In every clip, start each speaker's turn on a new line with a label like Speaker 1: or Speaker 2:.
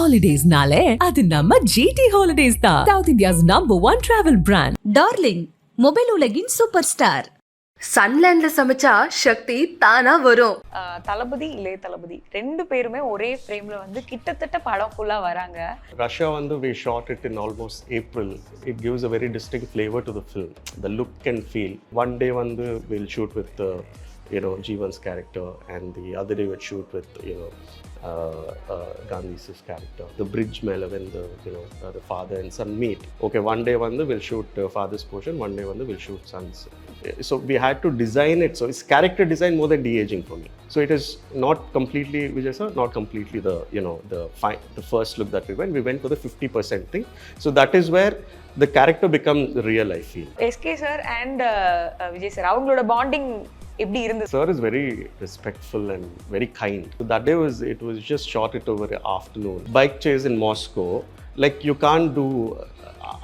Speaker 1: Holidays nale, adu namma GT Holidays da. South India's #1 travel brand.
Speaker 2: Darling mobile உலகின் super star.
Speaker 3: சன்லேண்ட்ல சமைச்சா சக்தி தானா வரும்.
Speaker 4: தளபதி இளைய தளபதி ரெண்டு பேருமே ஒரே ஃப்ரேம்ல வந்து கிட்டத்தட்ட படம் ஃபுல்லா வராங்க.
Speaker 5: Russia வந்து we shot it in almost April. It gives a very distinct flavor to the film. The look and feel. One day வந்து we'll shoot with Jeevan's character, and the other day we'll shoot with Gandhi's character. The bridge mela when the father and son meet. Okay, one day வந்து we'll shoot father's portion, one day வந்து we'll shoot son's. So we had to design it. So it's character design more than de-aging for me. So it is not completely, Vijay sir, not completely the first look that we went. We went for the 50% thing. So that is where the character becomes real, I feel.
Speaker 4: SK sir and Vijay sir, அவங்களோட bonding எப்படி இருந்தது?
Speaker 5: Sir is very respectful and very kind. So that day it was just shot it over an afternoon. Bike chase in Moscow, like you can't do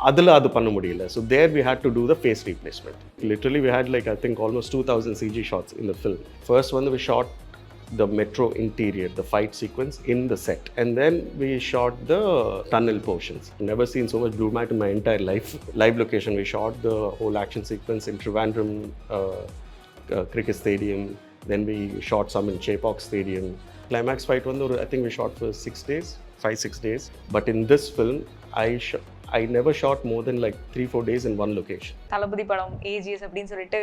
Speaker 5: adala adu panna mudiyala. So there we had to do the face replacement. Literally we had I think almost 2000 CG shots in the film. First one we shot the metro interior, the fight sequence in the set, and then we shot the tunnel portions. Never seen so much blue mat in my entire life. Live location, we shot the whole action sequence in Trivandrum cricket stadium, then we shot some in Chepauk stadium. Climax fight I think we shot for 5-6 days, but in this film I never shot more than 3-4 days in one location.
Speaker 4: தளபதி படம் AGS அப்படினு சொல்லிட்டு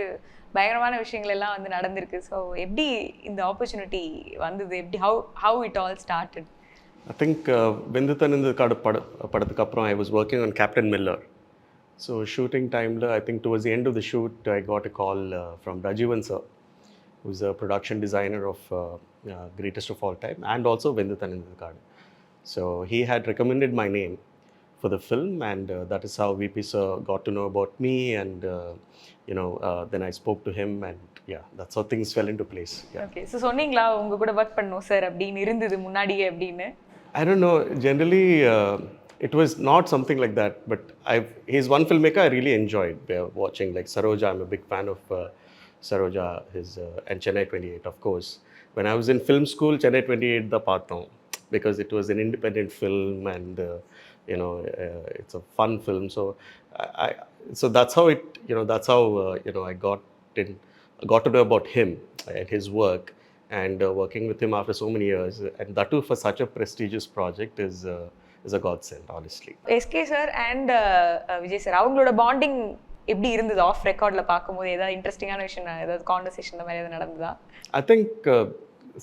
Speaker 4: பயங்கரமான விஷயங்கள் எல்லாம் வந்து நடந்திருக்கு. So எப்படி இந்த ஆப்பர்ச்சுனிட்டி வந்தது? எப்படி how it all started?
Speaker 5: I think வெந்துதன் இந்த படத்துக்கு அப்புறம் I was working on Captain Miller. So shooting time, I think towards the end of the shoot, I got a call from Rajivan sir, who's a production designer of Greatest of All Time, and also Venduthan in the Card. So he had recommended my name for the film, and that is how VP sir got to know about me, and then I spoke to him, and yeah, that's how things fell into place. Yeah.
Speaker 4: Okay, so சொன்னீங்களா உங்க கூட work பண்ணனும் sir அப்படினு இருந்தது முன்னாடியே அப்படினு?
Speaker 5: I don't know, generally it was not something like that, but he's one filmmaker I really enjoyed watching, like Saroja. I'm a big fan of Saroja, and Chennai 28, of course. When I was in film school, Chennai 28 da paathom, because it was an independent film, and it's a fun film. So that's how I got to know about him and his work, and working with him after so many years, and that too for such a prestigious project is a godsend, honestly.
Speaker 4: SK sir and Vijay sir, அவங்களோட bonding எப்படி இருந்தது? Of ரெக்கார்ட்ல பாக்கும்போது ஏதாவது இன்ட்ரஸ்டிங்கான விஷயம், ஏதாவது conversation அந்த மாதிரி ஏதாவது நடந்ததா?
Speaker 5: I think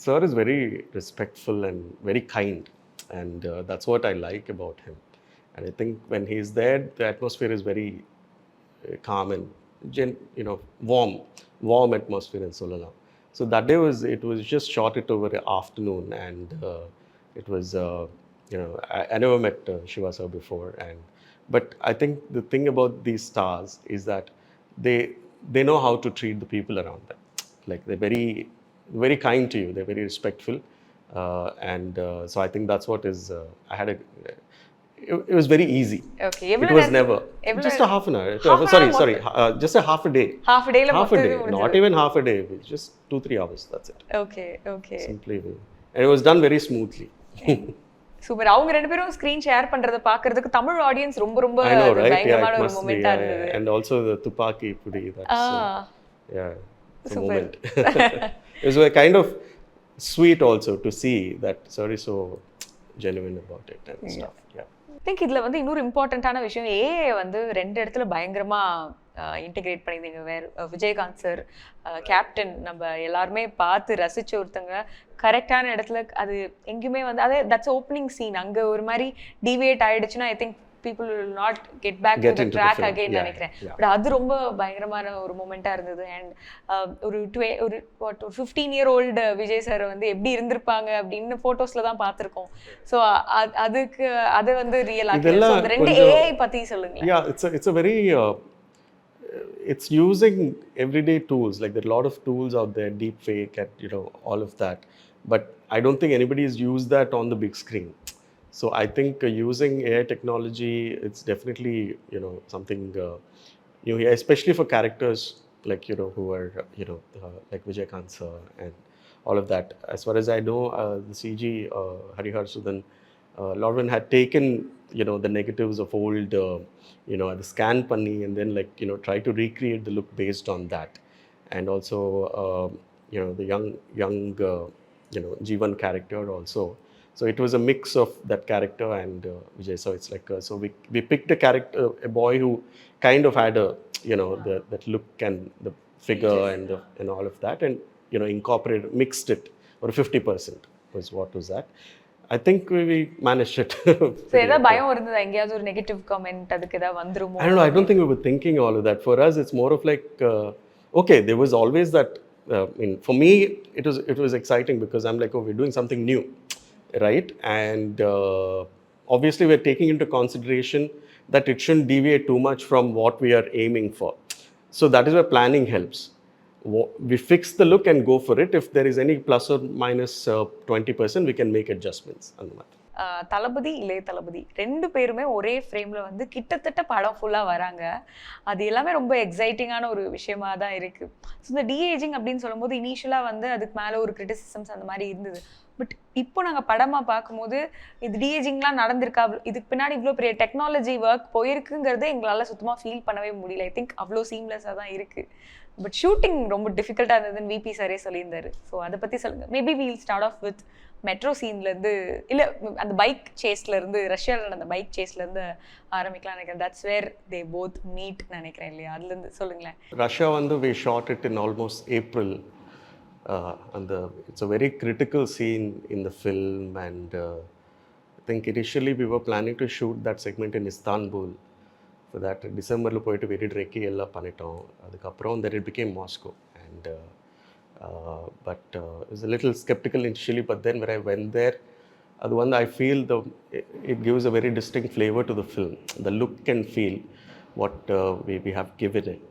Speaker 5: sir is very respectful and very kind, and that's what I like about him. And I think when he's there, the atmosphere is very calm and warm atmosphere in Sunland. So that day it was just shot it over an afternoon, and it was I never met Shiva sir before, but I think the thing about these stars is that they know how to treat the people around them. Like they're very, very kind to you. They're very respectful, and so I think that's what is. It was very easy.
Speaker 4: Okay,
Speaker 5: it was never just a half an hour. Sorry, just a half a day.
Speaker 4: Half a day,
Speaker 5: not even half a day. Just 2-3 hours. That's it.
Speaker 4: Okay.
Speaker 5: Simply, and it was done very smoothly.
Speaker 4: Super. அவங்க ரெண்டு பேரும் screen share பண்றத பாக்குறதுக்கு Tamil audience ரொம்ப பயங்கரமான ஒரு மொமெண்டா இருந்தது.
Speaker 5: And also the Tupaki Pudi, that's it's a moment. It was kind of sweet also to see that sir is so genuine about it and stuff.
Speaker 4: I think இதுல வந்து இன்னொரு இம்பார்ட்டன்ட்டான விஷயம், ஏஐ வந்து ரெண்டு இடத்துல பயங்கரமா இன்டிகிரேட் பண்ணியிருந்தீங்க. விஜயகாந்த் சார் கேப்டன் நம்ம எல்லாருமே பார்த்து ரசிச்ச ஒருத்தங்க கரெக்டான இடத்துல, அது எங்கேயுமே வந்து அதே தட்ஸ் ஓப்பனிங் சீன். அங்கே ஒரு மாதிரி டிவியேட் ஆயிடுச்சுன்னா I think people will not get back to the track again நினைக்கிறேன். பட் அது ரொம்ப பயங்கரமான ஒரு மொமெண்டா இருந்தது. அண்ட் ஒரு 15-year-old விஜய் சார் வந்து எப்படி இருந்திருப்பாங்க அப்படின்னு போட்டோஸ்ல தான் பார்த்திருக்கோம். ஸோ அது வந்து ரியல் ஆக்சுவலி ரெண்டு ஏஐ பத்தி சொல்லுங்க.
Speaker 5: It's a very it's using everyday tools, like there are a lot of tools out there, deep fake and all of that, but I don't think anybody has used that on the big screen. So I think using AI technology, it's definitely something new here, especially for characters like who are like Vijaykanth sir and all of that. As far as I know, the CG Harihar Sudan Lauren had taken, you know, the negatives of old, you know, the scan panni, and then like, you know, try to recreate the look based on that. And also, you know, the young you know, Jeevan character also. So it was a mix of that character and Vijay. So it's like, so we picked a character, a boy who kind of had a, you know, that look and the figure and all of that, and, you know, incorporated, mixed it, or 50% was what was that. I think we managed it.
Speaker 4: So ஏதாவது பயம் இருந்ததா, எங்கேயாவது ஒரு negative comment அதுக்கு ஏதாவது வந்துருமோ?
Speaker 5: I don't know. I don't think we were thinking all of that. For us, it's more of like, okay, there was always that. For me, it was exciting because I'm like, oh, we're doing something new, right? And obviously, we're taking into consideration that it shouldn't deviate too much from what we are aiming for. So that is where planning helps. We fix the look and go for it. If there is any plus or minus 20%, we can make adjustments.
Speaker 4: தளபதி இளைய தளபதி 2 பேருமே ஒரே ஃப்ரேமில் வந்து கிட்டத்தட்ட படம் ஃபுல்லாக வராங்க. அது எல்லாமே ரொம்ப எக்ஸைட்டிங்கான ஒரு விஷயமா தான் இருக்குது. ஸோ இந்த டிஏஜிங் அப்படின்னு சொல்லும்போது இனிஷியலாக வந்து அதுக்கு மேலே ஒரு கிரிட்டிசிசம்ஸ் அந்த மாதிரி இருந்தது. பட் இப்போ நாங்கள் படமாக பார்க்கும்போது இது டிஏஜிங்லாம் நடந்திருக்கா, இதுக்கு பின்னாடி இவ்வளோ பெரிய டெக்னாலஜி ஒர்க் போயிருக்குங்கிறதே எங்களால் சுத்தமாக ஃபீல் பண்ணவே முடியல. ஐ திங்க் அவ்வளோ சீம்லெஸ்ஸாக தான் இருக்குது. பட் ஷூட்டிங் ரொம்ப டிஃபிகல்ட்டாக இருந்ததுன்னு விபி சாரே சொல்லியிருந்தாரு. ஸோ அதை பற்றி சொல்லுங்கள். Maybe we'll start off with metro சீன்லேருந்து, இல்லை அந்த பைக் சேஸ்லேருந்து, ரஷ்யாவில் நடந்த பைக் சேஸ்லேருந்து ஆரம்பிக்கலாம் நினைக்கிறேன். That's where they both meet நினைக்கிறேன் இல்லையா? அதுலேருந்து சொல்லுங்களேன்.
Speaker 5: ரஷ்யா வந்து we shot it in almost April. And it's a very critical scene in the film, and I think initially we were planning to shoot that segment in Istanbul. For that, டிசம்பரில் போயிட்டு very recce எல்லாம் பண்ணிட்டோம். அதுக்கப்புறம் that it became Moscow. And but it was a little skeptical initially, but then when I went there, அது வந்து I feel it gives a very distinct flavor to the film. The look and feel what we have given it,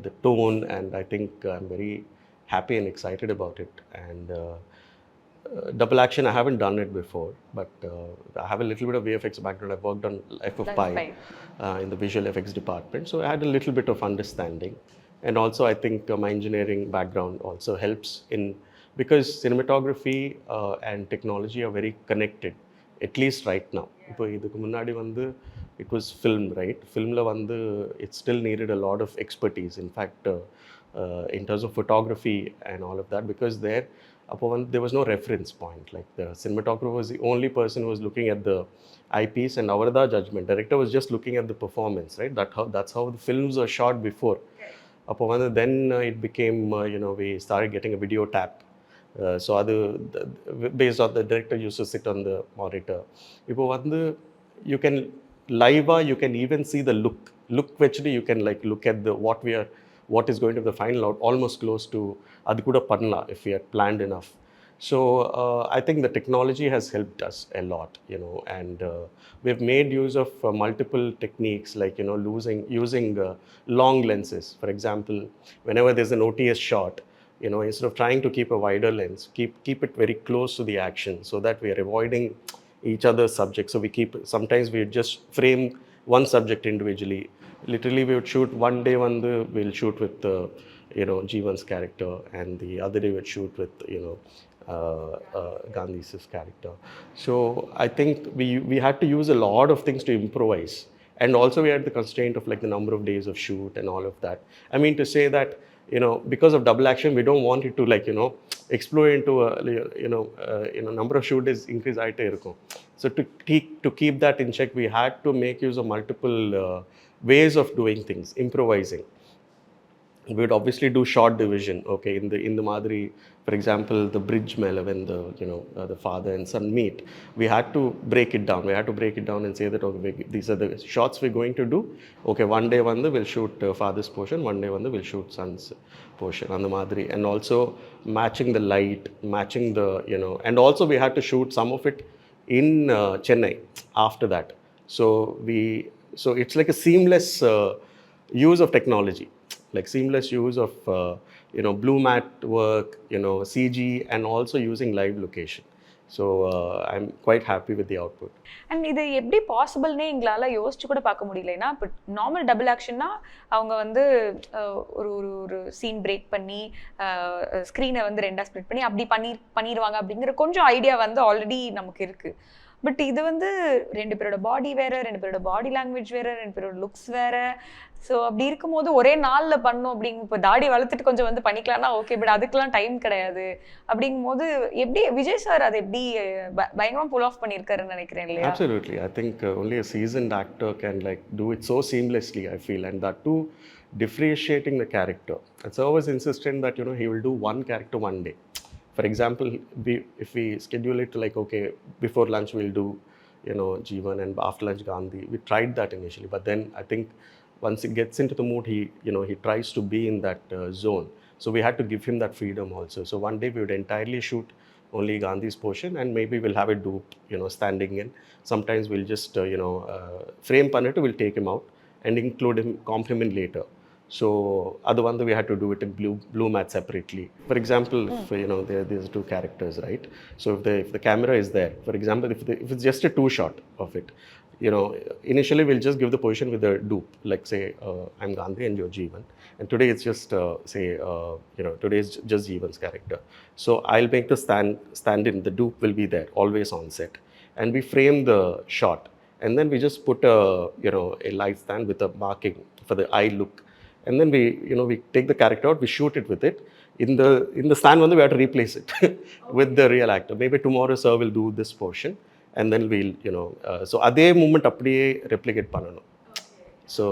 Speaker 5: the tone, and I think I'm very happy and excited about it. And double action, I haven't done it before, but I have a little bit of VFX background. I've worked on Life of Pi in the visual effects department, so I had a little bit of understanding. And also I think my engineering background also helps in, because cinematography and technology are very connected, at least right now. இப்போ இதுக்கு முன்னாடி வந்து it was film, right? Filmல வந்து it still needed a lot of expertise. In fact, in terms of photography and all of that, because there was no reference point. Like the cinematographer was the only person who was looking at the eyepiece, and our judgment. Director was just looking at the performance, right? That's how the films were shot before. Then it became, you know, we started getting a video tap. So based on the director used to sit on the monitor. You can live, you can even see the look actually, you can like look at what is going to be the final out, almost close to adu kuda panla if we had planned enough. So I think the technology has helped us a lot, you know, and we've made use of multiple techniques, like, you know, using long lenses. For example, whenever there's an OTS shot, you know, instead of trying to keep a wider lens, keep it very close to the action, so that we are avoiding each other's subjects. So sometimes we just frame one subject individually. Literally, we would shoot one day, we'll shoot with you know, Jeevan's character, and the other day we'd shoot with, you know, Gandhi's character. So I think we had to use a lot of things to improvise, and also we had the constraint of like the number of days of shoot and all of that. I mean to say that, you know, because of double action, we don't want it to, like, you know, explode into a number of shoot days increase aite irukum. So to keep that in check, we had to make use of multiple ways of doing things, improvising. We would obviously do short division, okay, in the madri. For example, the bridge mela, when the father and son meet, we had to break it down. We had to break it down and say that, okay, these are the shots we're going to do. Okay, one day we'll shoot father's portion, one day we'll shoot son's portion on the madri. And also matching the light, matching the, you know, and also we had to shoot some of it in Chennai after that. So it's like a seamless use of technology, like seamless use of you know, blue mat work, you know, CG, and also using live location. So I'm quite happy with the output.
Speaker 4: And இது எப்படி பாசிபிள்னே எங்களால் யோசிச்சு கூட பார்க்க முடியலன்னா, இப்போ normal double ஆக்ஷன்னா அவங்க வந்து ஒரு சீன் பிரேக் பண்ணி ஸ்க்ரீனை வந்து ரெண்டாக ஸ்ப்ளிட் பண்ணி அப்படி பண்ணிடுவாங்க அப்படிங்கிற கொஞ்சம் ஐடியா வந்து ஆல்ரெடி நமக்கு இருக்குது. பட் இது வந்து ரெண்டு பேரோட பாடி வேற, ரெண்டு பேரோட பாடி லாங்குவேஜ் வேற, ரெண்டு பேரோட லுக்ஸ் வேற. ஸோ அப்படி இருக்கும்போது ஒரே நாளில் பண்ணும் அப்படிங்க, இப்போ தாடி வளர்த்துட்டு கொஞ்சம் வந்து பண்ணிக்கலாம்னா ஓகே, பட் அதுக்கெல்லாம் டைம் கிடையாது. அப்படிங்கும்போது எப்படி விஜய் சார் அதை எப்படி பயங்கரமாக புல் ஆஃப் பண்ணியிருக்காருன்னு நினைக்கிறேன் இல்லையா?
Speaker 5: Absolutely. I think only a seasoned actor can like do it so seamlessly, I feel, and that too differentiating the character. It's always insistent that, you know, he will do one character one day. For example, if we schedule it like, okay, before lunch we'll do, you know, Jeevan, and after lunch Gandhi. We tried that initially, but then I think once he gets into the mood, he tries to be in that zone. So we had to give him that freedom also. So one day we would entirely shoot only Gandhi's portion, and maybe we'll have a dupe, you know, standing in. Sometimes we'll just frame pannittu, we'll take him out and include him, compliment later. So other one we had to do it in blue mat separately. For example, if, you know, there's two characters, right? So if the camera is there, for example, if it's just a two shot of it, you know, initially we'll just give the position with the dupe, like say I'm Gandhi and you're Jeevan, and today it's just you know, today is just Jeevan's character. So I'll make the stand in, the dupe will be there always on set, and we frame the shot, and then we just put a light stand with a marking for the eye look, and then we take the character out, we shoot it with it. In the stand we have to replace it with the real actor. Maybe tomorrow sir will do this portion, and then we'll, so adhe moment அப்படியே replicate பண்ணணும். So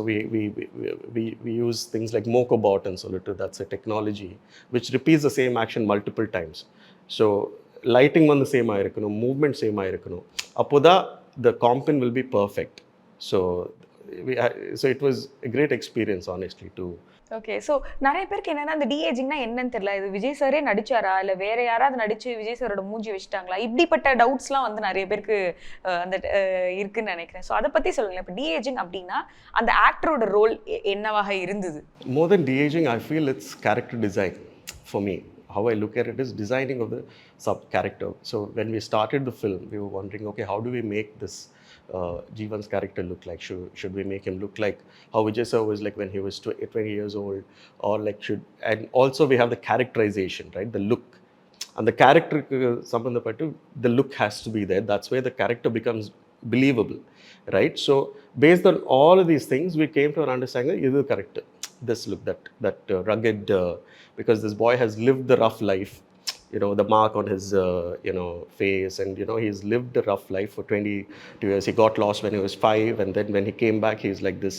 Speaker 5: we use things like Mokobot and solitary. That's a technology which repeats the same action multiple times. So lighting on the same ஆயிருக்கணும், movement same ஆயிருக்கணும். அப்போதான் the compin will be perfect. So it was a great experience, honestly, to
Speaker 4: okay. So நிறைய பேருக்கு என்னன்னா இந்த டிஏஜிங்னா என்னன்னு தெரியல. இது விஜய் சாரே நடிச்சாரா, இல்லை வேற யாராவது நடிச்சு விஜய் சாரோட மூஞ்சி வச்சுட்டாங்களா, இப்படிப்பட்ட டவுட்ஸ்லாம் வந்து நிறைய பேருக்கு அந்த இருக்குன்னு நினைக்கிறேன். ஸோ அதை பற்றி சொல்லுங்களேன். இப்போ டிஏஜிங் அப்படின்னா அந்த ஆக்டரோட ரோல் என்னவாக இருந்தது?
Speaker 5: More than de-aging, I feel it's character design for me. How I look at it is designing of the sub-character. So when we started the film, we were wondering, okay, how do we make this Jeevan's character look like? Should we make him look like how Vijay sir was like when he was 20 years old? Or like and also we have the characterization, right? The look. And the character, the look has to be there. That's where the character becomes believable, right? So based on all of these things, we came to an understanding that this is the character. This look, that rugged, because this boy has lived the rough life, the mark on his, face, and, he's lived a rough life for 22 years. He got lost when he was 5, and then when he came back, he's like this,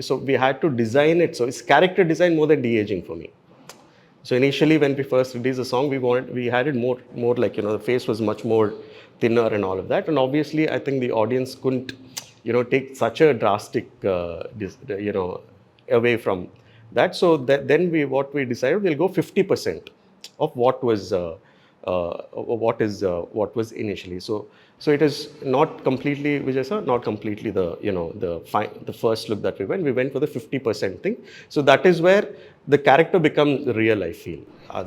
Speaker 5: so we had to design it. So it's character design more than de-aging for me. So initially, when we first released the song, we had it more like, the face was much more thinner and all of that. And obviously, I think the audience couldn't, take such a drastic, away from that. So then what we decided, we'll go 50% of what was initially. So it is not completely, Vijay sir, not completely the first look that we went. We went for the 50% thing. So that is where the character becomes real, I feel.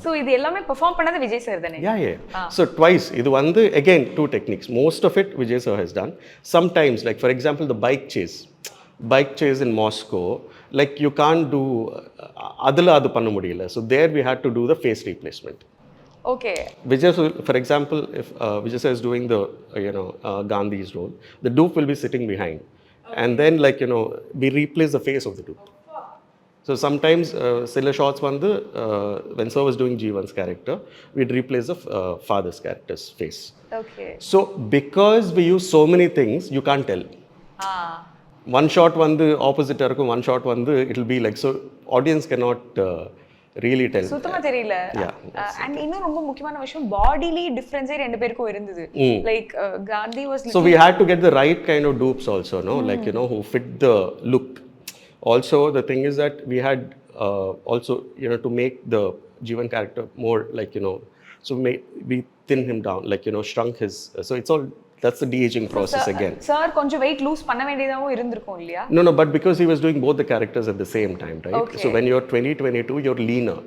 Speaker 4: So இது எல்லாமே perform பண்ணது Vijay sir தானே?
Speaker 5: Yeah. So twice. இது வந்து again two techniques. Most of it Vijay sir has done. Sometimes, like for example, the bike chase in Moscow, like you can't do adala adu panna mudiyala. So there we had to do the face replacement.
Speaker 4: Okay.
Speaker 5: Vijay, for example, if Vijay sir is doing the Gandhi's role, the dupe will be sitting behind, and then we replace the face of the dupe. So sometimes silla shots when sir was doing Jeevan's character, we'd replace the father's character's face.
Speaker 4: Okay.
Speaker 5: So because we use so many things, you can't tell. One shot opposite இருக்கும், one shot it will be like, so audience cannot really tell.
Speaker 4: சுத்தமா தெரியல. And இன்னும் ரொம்ப முக்கியமான விஷயம், bodily டிஃபரன்ஸே ரெண்டு பேருக்கும் இருந்தது. Like Gandhi was
Speaker 5: so we had to get the right kind of dupes also, like who fit the look. Also the thing is that we had also to make the Jeevan character more like so we thin him down, like shrunk his, so it's all, that's the de-aging process again.
Speaker 4: Sir கொஞ்சம் weight lose பண்ண வேண்டியதாவும் இருந்திருக்கும் இல்லையா?
Speaker 5: No, but because he was doing both the characters at the same time, right?
Speaker 4: Okay.
Speaker 5: So when you're 22, you're leaner,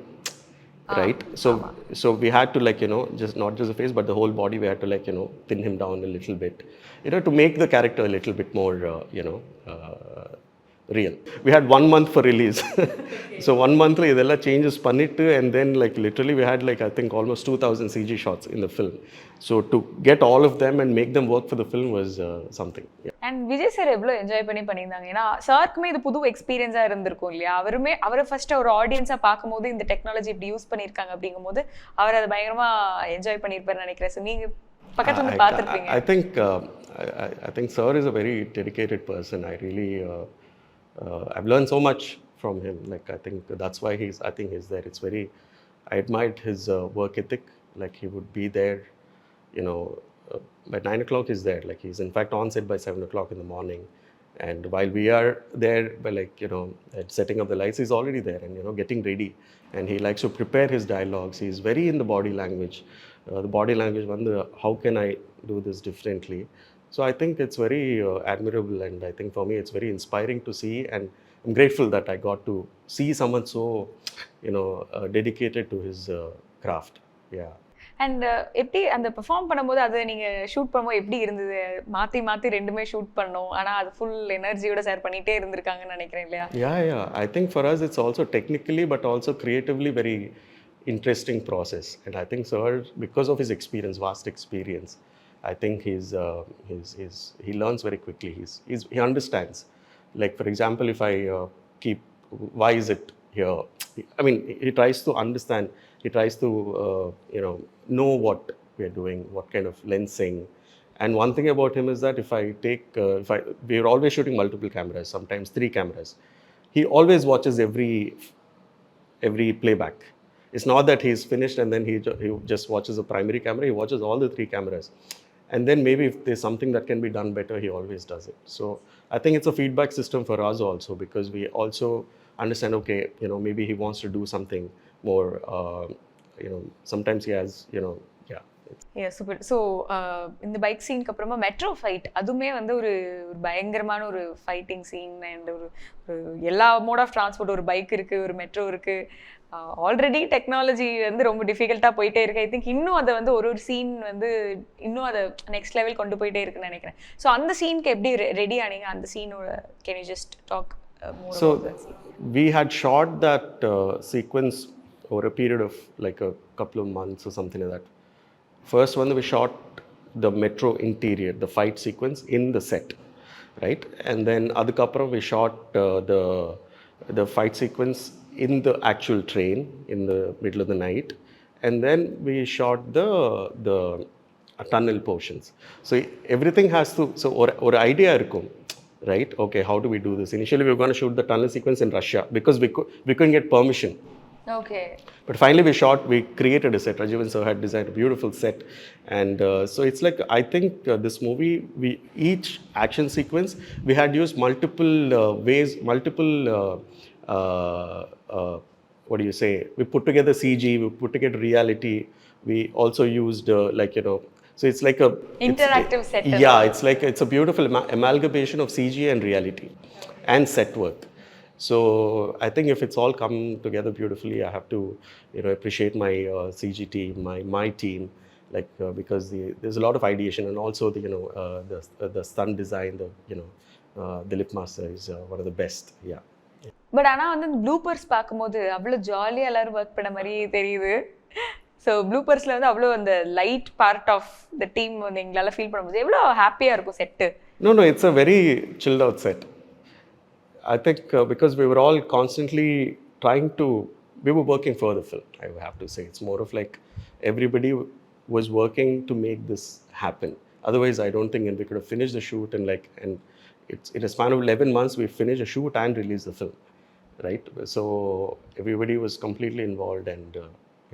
Speaker 5: right? So we had to just not just the face but the whole body, we had to thin him down a little bit, to make the character a little bit more real. We had 1 month for release. So 1 month la idella changes pannittu, and then like literally we had like I think almost 2000 CG shots in the film. So to get all of them and make them work for the film was something. Yeah.
Speaker 4: And Vijay sir எவ்வளோ enjoy பண்ணியிருந்தாங்க. ஏன்னா சாருக்குமே இது புது எக்ஸ்பீரியன்ஸாக இருந்திருக்கும் இல்லையா? அவரை first ஒரு ஆடியன்ஸாக பார்க்கும்போது இந்த டெக்னாலஜி இப்படி யூஸ் பண்ணியிருக்காங்க அப்படிங்கும்போது அவர் அதை பயங்கரமாக என்ஜாய் பண்ணியிருப்பாருன்னு நினைக்கிறேன். ஸோ நீங்கள் பக்கத்துல இருந்து பார்த்துருப்பீங்க.
Speaker 5: I think sir is a very dedicated person. I really I've learned so much from him. Like I think that's why he's there. It's very, I admired his work ethic. Like he would be there, you know, by 9 o'clock he's there. Like he's in fact on set by 7 o'clock in the morning. And while we are there, by like, you know, at setting up the lights, he's already there and, you know, getting ready. And he likes to prepare his dialogues. He's very in the body language. The body language, how can I do this differently? So I think it's very admirable, and I think for me it's very inspiring to see, and I'm grateful that I got to see someone so, you know, dedicated to his craft. Yeah.
Speaker 4: And எப்படி அந்த perform பண்ணும்போது அதை நீங்கள் shoot பண்ணும்போது எப்படி இருந்தது? மாற்றி மாற்றி ரெண்டுமே ஷூட் பண்ணோம், ஆனால் அது ஃபுல் எனர்ஜியோட ஷேர் பண்ணிகிட்டே இருந்திருக்காங்கன்னு நினைக்கிறேன் இல்லையா?
Speaker 5: Yeah. I think for us it's also technically but also creatively very interesting process. And I think sir, because of his experience, vast experience, I think he learns very quickly. He understands. Like for example, if I keep, why is it here? I mean, he tries to understand. He tries to you know what we are doing, what kind of lensing. And one thing about him is that if we are always shooting multiple cameras, sometimes 3 cameras. He always watches every playback. It's not that he's finished and then he just watches the primary camera. He watches all the 3 cameras. And then maybe if there's something that can be done better, he always does it. So I think it's a feedback system for us also, because we also understand, okay, you know, maybe he wants to do something more, you know, sometimes he has, you know,
Speaker 4: super. So இந்த bike சீனுக்கு அப்புறமா metro fight, அதுவுமே வந்து ஒரு பயங்கரமான ஒரு fighting scene. And ஒரு எல்லா மோட் ஆஃப் டிரான்ஸ்போர்ட், ஒரு பைக் இருக்குது, ஒரு மெட்ரோ இருக்குது. ஆல்ரெடி டெக்னாலஜி வந்து ரொம்ப டிஃபிகல்ட்டாக போயிட்டே இருக்கு. ஐ திங்க் இன்னும் அதை வந்து ஒரு சீன் வந்து இன்னும் அதை நெக்ஸ்ட் லெவல் கொண்டு போயிட்டே இருக்குன்னு நினைக்கிறேன். ஸோ அந்த சீனுக்கு எப்படி ரெடி ஆனீங்க? அந்த சீனோட can you just talk more?
Speaker 5: So we had shot that sequence over a period of like a couple of months or something like that. First one, we shot the metro interior, the fight sequence in the set, right? And then adukapram we shot the fight sequence in the actual train in the middle of the night, and then we shot the tunnel portions. So everything has to, so or idea irukum, right? Okay, how do we do this? Initially we were going to shoot the tunnel sequence in Russia because we couldn't get permission.
Speaker 4: Okay.
Speaker 5: But finally we created a set. Rajivan sir had designed a beautiful set. And so it's like, I think this movie, each action sequence, we had used multiple ways, multiple, what do you say? We put together CG, we put together reality. We also used like, you know, so it's like a
Speaker 4: interactive set.
Speaker 5: Yeah, it's a beautiful amalgamation of CG and reality and set work. So I think if it's all come together beautifully, I have to, you know, appreciate my CG team, my team, like because there's a lot of ideation, and also the, you know, the stunt design, the, you know, Dilip Master is one of the best. Yeah.
Speaker 4: But ஆனால் வந்து இந்த bloopers பார்க்கும்போது அவ்வளோ ஜாலியாக எல்லோரும் work பண்ண மாதிரி தெரியுது. ஸோ ப்ளூப்பர்ஸில் வந்து அவ்வளோ அந்த light part of the team வந்து எங்களால் ஃபீல் பண்ணும்போது எவ்வளோ ஹாப்பியாக இருக்கும் set.
Speaker 5: No, it's a very chilled out set. I think because we were all constantly we were working for the film, I have to say. It's more of like everybody was working to make this happen. Otherwise, I don't think we could have finished the shoot and it's in a span of 11 months, we finished a shoot and released the film, right? So everybody was completely involved and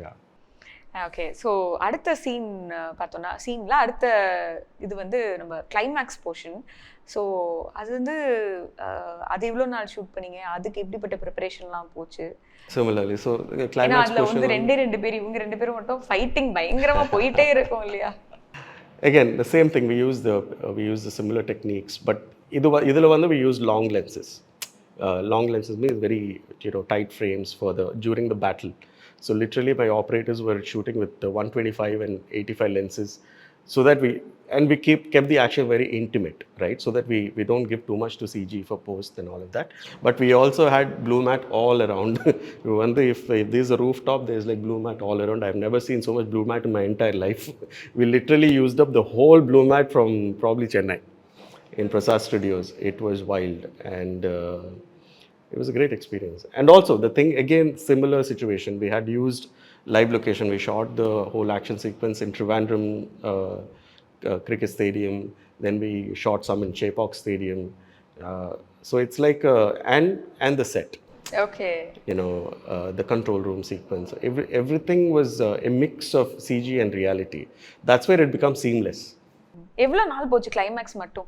Speaker 5: yeah.
Speaker 4: Okay. So அடுத்த scene பார்த்தோன்னா, சீனில் அடுத்த இது வந்து நம்ம climax portion. So அது வந்து அது எவ்வளோ நாள் ஷூட் பண்ணீங்க? அதுக்கு எப்படிப்பட்ட ப்ரிப்பரேஷன்லாம் போச்சு?
Speaker 5: Similarly, so the climax
Speaker 4: ஏன்னா அதில்
Speaker 5: portion
Speaker 4: வந்து ரெண்டு பேர் இவங்க 2 பேரும் மட்டும் ஃபைட்டிங் பயங்கரமாக போயிட்டே இருக்கும் இல்லையா?
Speaker 5: Again, the same thing. We use the similar techniques, but idhula vandu we used long lenses. Long lenses means very, you know, tight frames during the battle. So literally my operators were shooting with 125 and 85 lenses so that we kept the action very intimate, right? So that we don't give too much to CG for post and all of that. But we also had blue mat all around. We wonder if there's a rooftop, there's like blue mat all around. I've never seen so much blue mat in my entire life. We literally used up the whole blue mat from probably Chennai in Prasad Studios. It was wild, and it was a great experience. And also the thing, again, similar situation, we had used live location. We shot the whole action sequence in Trivandrum cricket stadium, then we shot some in Chepauk Stadium. So it's like and the set,
Speaker 4: Okay.
Speaker 5: the control room sequence, everything was a mix of CG and reality. That's where it becomes seamless.
Speaker 4: எவ்வளோ நாள் போச்சு climax மட்டும்?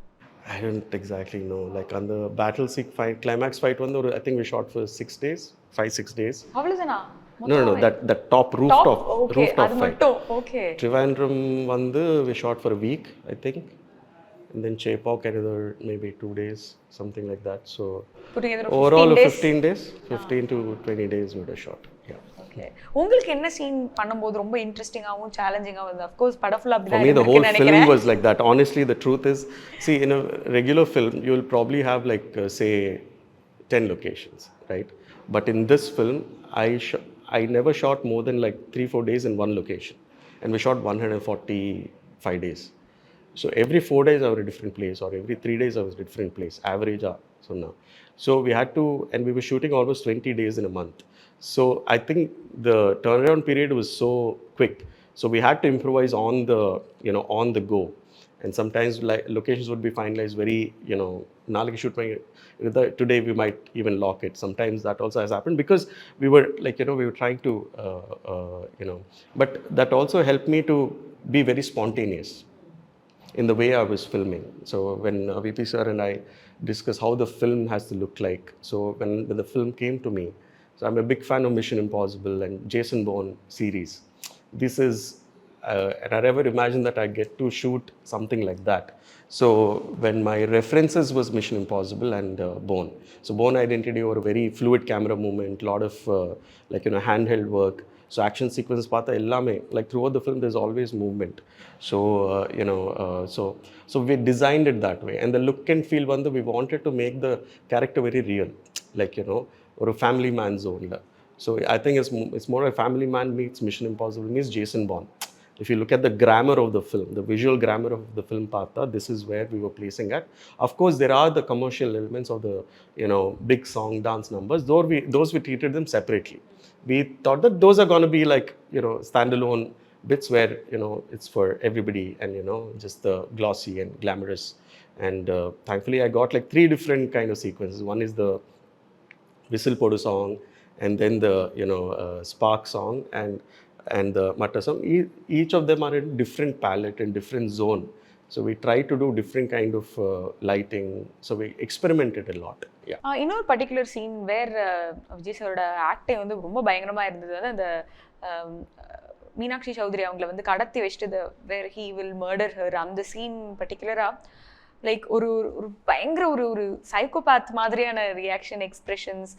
Speaker 5: I don't exactly know. Like on the battle seek fight, climax fight one, I think we shot for 6 days, 5-6 days.
Speaker 4: அவ்வளோதானா?
Speaker 5: No, that top rooftop
Speaker 4: okay,
Speaker 5: rooftop
Speaker 4: அது
Speaker 5: fight.
Speaker 4: மட்டும். Okay.
Speaker 5: Trivandrum we shot for a week, I think. And then Chepauk another maybe 2 days, something like that. So
Speaker 4: Putting together
Speaker 5: overall
Speaker 4: 15 days?
Speaker 5: 15 to 20 days we would have shot. Yeah.
Speaker 4: Okay. உங்களுக்கு என்ன scene பண்ணும்போது ரொம்ப இன்ட்ரெஸ்டிங்காகவும் சேலஞ்சிங்காகவும் இருந்தது? Of course படம் ஃபுல்லாக
Speaker 5: For
Speaker 4: அப்படி
Speaker 5: me,
Speaker 4: தான்
Speaker 5: the whole
Speaker 4: நினைக்கிறேன்.
Speaker 5: film was like that. Honestly, the truth is, see, in a regular film, you will probably have like, say, 10 locations, right? But in this film, I never shot more than like 3-4 days in one location. And we shot 145 days. So every 4 days I was a different place, or every 3 days I was a different place, average. So now. So we had to, and we were shooting almost 20 days in a month. So I think the turnaround period was so quick. So we had to improvise on the go. And sometimes like locations would be finalized very, naliki shoot today we might even lock it. Sometimes that also has happened because we were like, we were trying to, but that also helped me to be very spontaneous in the way I was filming. So when VP sir and I discussed how the film has to look like. So when the film came to me, so I'm a big fan of Mission Impossible and Jason Bourne series. This is, and I never imagined that I'd get to shoot something like that. So when my references was Mission Impossible and Bourne. So Bourne identity over a very fluid camera movement, lot of handheld work. So action sequence paatha ellame, like throughout the film there's always movement. So so we designed it that way, and the look and feel we wanted to make the character very real, like or a family man zone. So I think it's more a family man meets Mission Impossible meets Jason Bourne. If you look at the grammar of the film, the visual grammar of the film Partha, this is where we were placing at. Of course, there are the commercial elements of the, big song, dance numbers. Those we treated them separately. We thought that those are going to be like, standalone bits where, it's for everybody and, just the glossy and glamorous. And thankfully, I got like 3 different kind of sequences. One is the Whistle Podu song, and then the, Spark song, and the Matta song. Each of them are in different palette and different zone. So we try to do different kind of lighting. So we experimented a lot. Yeah.
Speaker 4: இன்னொரு particular scene வேர் விஜய் சாரோட acting ரொம்ப பயங்கரமாக இருந்தது. அந்த மீனாட்சி சௌத்ரி அவங்கள கடத்தி வச்சுட்டு where he will murder her, அந்த சீன் பர்டிகுலராக லைக் ஒரு பயங்கர ஒரு சைக்கோபாத் மாதிரியான reaction expressions.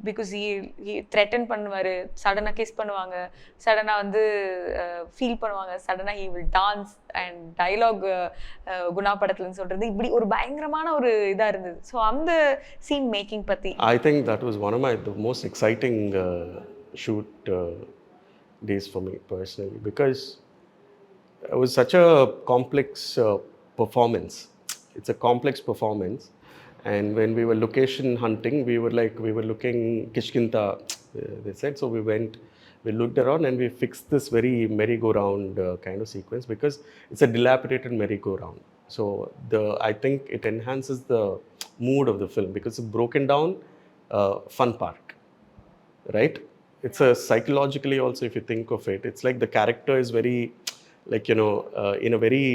Speaker 4: Because he threaten பண்ணுவார், சடனாக கிஸ் பண்ணுவாங்க, சடனாக ஃபீல் பண்ணுவாங்க, சடனாக he will dance and dialogue Guna படத்துலன்னு சொல்கிறது, இப்படி ஒரு பயங்கரமான ஒரு இதாக இருந்தது. ஸோ அந்த சீன் மேக்கிங் பற்றி
Speaker 5: I think that was one of the most exciting shoot days for me personally, because it was such a complex performance. It's a complex performance, and when we were location hunting, we were looking Kishkinta, they said. So we looked around and we fixed this very merry-go-round kind of sequence, because it's a dilapidated merry-go-round. So I think it enhances the mood of the film, because it's a broken down fun park, right? It's a psychologically also, if you think of it, it's like the character is very like in a very,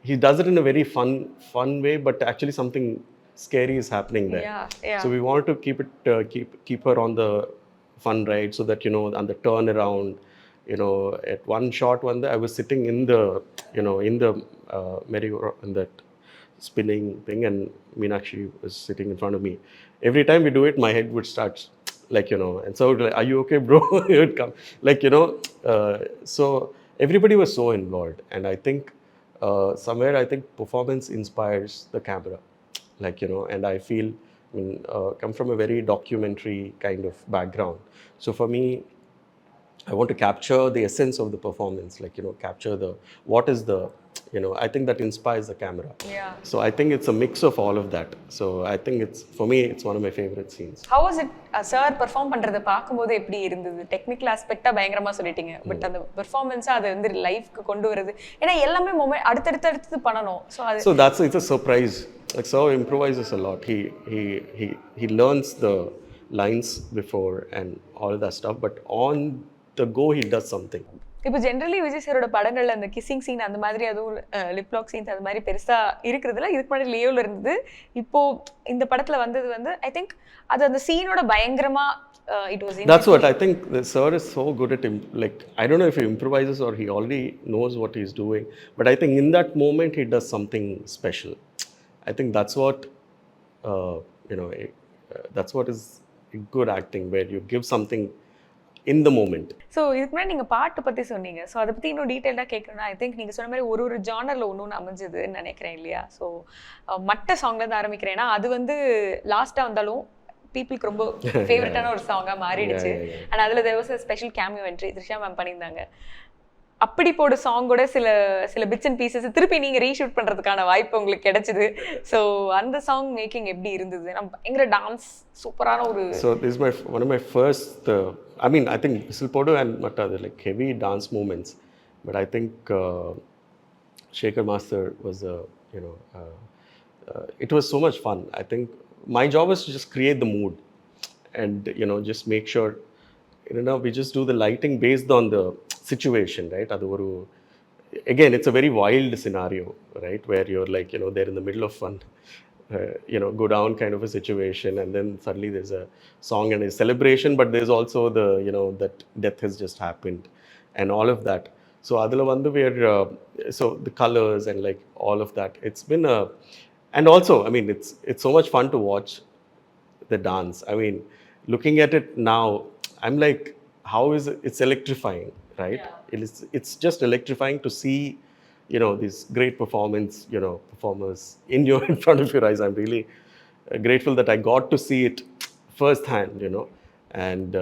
Speaker 5: he does it in a very fun way, but actually something scary is happening there.
Speaker 4: Yeah.
Speaker 5: So we wanted to keep her on the fun ride, so that on the turnaround, at one shot I was sitting in the in the merry-go-round, in that spinning thing, and Meenakshi was sitting in front of me. Every time we do it, my head would start like and so like, are you okay, bro? It would come like so everybody was so involved. And I think somewhere I think performance inspires the camera, like, you know, and I feel, I mean, come from a very documentary kind of background. So for me, I want to capture the essence of the performance, like, you know, capture the, what is the, you know, I think that inspires the camera.
Speaker 4: Yeah.
Speaker 5: So I think it's a mix of all of that. So I think it's, for me, it's one of my favorite scenes.
Speaker 4: How was it sir perform பண்றத பாக்கும்போது எப்படி இருந்தது? Technical ஆஸ்பெக்டா பயங்கரமா சொல்லிட்டீங்க, but அந்த பெர்ஃபார்மன்ஸா அதை வந்து லைஃப்க்கு கொண்டு வருது, ஏன்னா எல்லாமே மொமெண்ட் அடுத்தடுத்து பண்ணணும். So
Speaker 5: that's, it's a surprise. Like, so improvises a lot. He learns the lines before and all that stuff, but on the go he does something.
Speaker 4: இப்போ ஜென்ரலி விஜய் சாரோட படங்கள்ல அந்த கிஸ்ஸிங் சீன் அந்த மாதிரி அதுவும் லிப் லாக் சீன்ஸ் அந்த மாதிரி பெருசா இருக்கிறதுல இதுக்கு முன்னாடி லியோல இருந்தது. இப்போ இந்த படத்துல வந்தது வந்து ஐ திங்க் அது அந்த சீனோட பயங்கரமா it was
Speaker 5: That's what I think. The sir is so good at him. Like, I don't know if he improvises or he already knows what he's doing, but I think in that moment he does something special. I think that's what you know, that's what is good acting, where you give something in the moment.
Speaker 4: So இதுக்கு முன்னாடி நீங்கள் பாட்டு பற்றி சொன்னீங்க. So அதை பற்றி இன்னும் டீட்டெயிலாக கேட்கணும்னா ஐ திங்க் நீங்கள் சொன்ன மாதிரி ஒரு ஜானரில் ஒன்று அமைஞ்சதுன்னு நினைக்கிறேன் இல்லையா? ஸோ மட்ட சாங்லேருந்து ஆரம்பிக்கிறேன்னா அது வந்து லாஸ்ட்டாக வந்தாலும் பீப்புளுக்கு ரொம்ப ஃபேவரட்டான ஒரு சாங்காக மாறிடுச்சு. அண்ட் அதில் there was a special cameo entry Trisha ma'am பண்ணியிருந்தாங்க. அப்படி போட சாங்கோட சில பிட்ஸ் அண்ட் பீசஸ் திருப்பி நீங்கள் ரீஷூட் பண்ணுறதுக்கான வாய்ப்பு உங்களுக்கு கிடைச்சிது. ஸோ அந்த சாங் மேக்கிங் எப்படி இருந்தது? நம்ம எங்கிற டான்ஸ் சூப்பரான ஒரு.
Speaker 5: So this is one of my first, I mean, I think Whistle Podu and Matta, like heavy dance movements, but I think Shekhar Master was you know, it was so much fun. I think my job was to just create the mood and, you know, just make sure, you know, we just do the lighting based on the situation, right? Again, it's a very wild scenario, right, where you're like, you know, they're in the middle of fun, you know, go down kind of a situation, and then suddenly there's a song and a celebration, but there's also the, you know, that death has just happened and all of that. So adula vandu we're so the colors and like all of that, it's been a, and also, I mean, it's so much fun to watch the dance. I mean, looking at it now, I'm like, how is it? It's electrifying, right? Yeah. It's just electrifying to see, you know, these great performers in front of your eyes. I'm really grateful that I got to see it firsthand, you know, and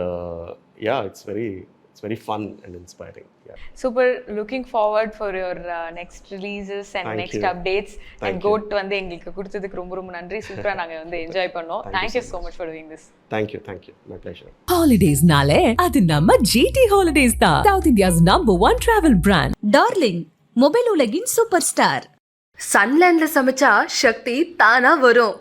Speaker 5: yeah, it's very fun and inspiring. Yeah.
Speaker 4: Super. Looking forward for your next releases and
Speaker 5: Thank
Speaker 4: next
Speaker 5: you.
Speaker 4: updates.
Speaker 5: Thank
Speaker 4: and GOAT வந்து எங்களுக்கு கொடுத்ததுக்கு ரொம்ப நன்றி. சூப்பரா நாங்க வந்து enjoy பண்ணோம். Thank you so much for doing this.
Speaker 5: Thank you. My pleasure.
Speaker 1: Holidays nale adu namma GT Holidays da, South India's #1 travel brand.
Speaker 2: Darling mobile உலகின் சூப்பர் ஸ்டார்.
Speaker 3: சன்லேண்ட்ல சமைச்சா சக்தி தானா வரும்.